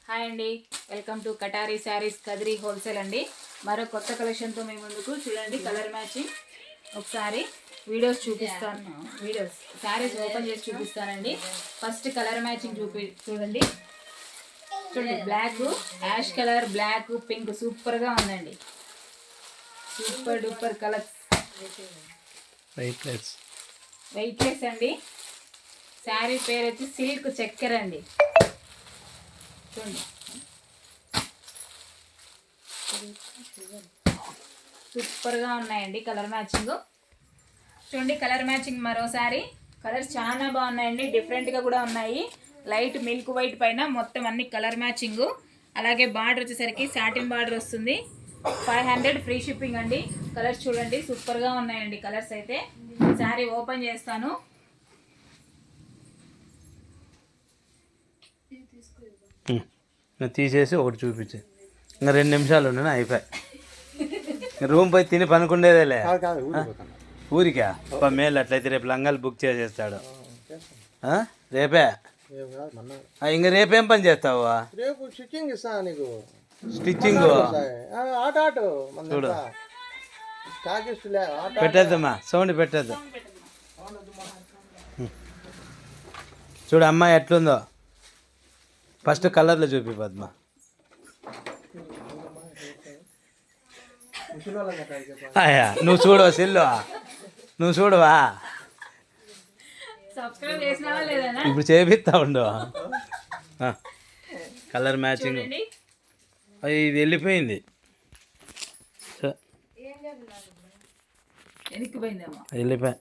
Hi అండి, welcome to Katari saris Kadiri wholesale అండి. మరో కొత్త కలెక్షన్తో మీ ముందుకు. చూడండి, కలర్ మ్యాచింగ్. ఒకసారి వీడియోస్ చూపిస్తాను. వీడియోస్ శారీస్ ఓపెన్ చేసి చూపిస్తానండి. ఫస్ట్ కలర్ మ్యాచింగ్ చూడండి. Black, ash colour, black, pink సూపర్గా ఉందండి. Super duper colours. వెయిట్లెస్ అండి. శారీ పేరు వచ్చి సిల్క్ చక్కెర అండి. చూడండి, సూపర్గా ఉన్నాయండి కలర్ మ్యాచింగ్. చూడండి కలర్ మ్యాచింగ్ మరోసారి. కలర్స్ చాలా బాగున్నాయండి, డిఫరెంట్గా కూడా ఉన్నాయి. లైట్ మిల్క్ వైట్ పైన మొత్తం అన్ని కలర్ మ్యాచింగ్. అలాగే బార్డర్ వచ్చేసరికి సాటిన్ బార్డర్ వస్తుంది. 500 ఫ్రీ షిప్పింగ్ అండి. కలర్స్ చూడండి, సూపర్గా ఉన్నాయండి కలర్స్ అయితే. శారీ ఓపెన్ చేస్తాను. తీసేసి ఒకటి చూపించే. ఇంకా 2 నిమిషాలు ఉండేనా అయిపోయి. రూమ్ పోయి తిని పనుకుండేదేలే. ఊరికా మేలు. అట్లయితే రేపు లంగాలు బుక్ చేసేస్తాడు. రేపే ఇంకా రేపేం పని చేస్తావు? రేపు స్టిచ్చింగ్ ఇస్తా నీకు. స్టిచ్చింగ్ చూడు. పెట్టేద్దామా, సౌండ్ పెట్టేద్దాం. చూడు అమ్మాయి ఎట్లుందో. ఫస్ట్ కలర్లో చూపి పద్మ. అయ్యా నువ్వు చూడవా సిల్లు? నువ్వు చూడవా? ఇప్పుడు చేపిస్తా ఉండు. Colour matching. ఇది వెళ్ళిపోయింది. వెళ్ళిపోయి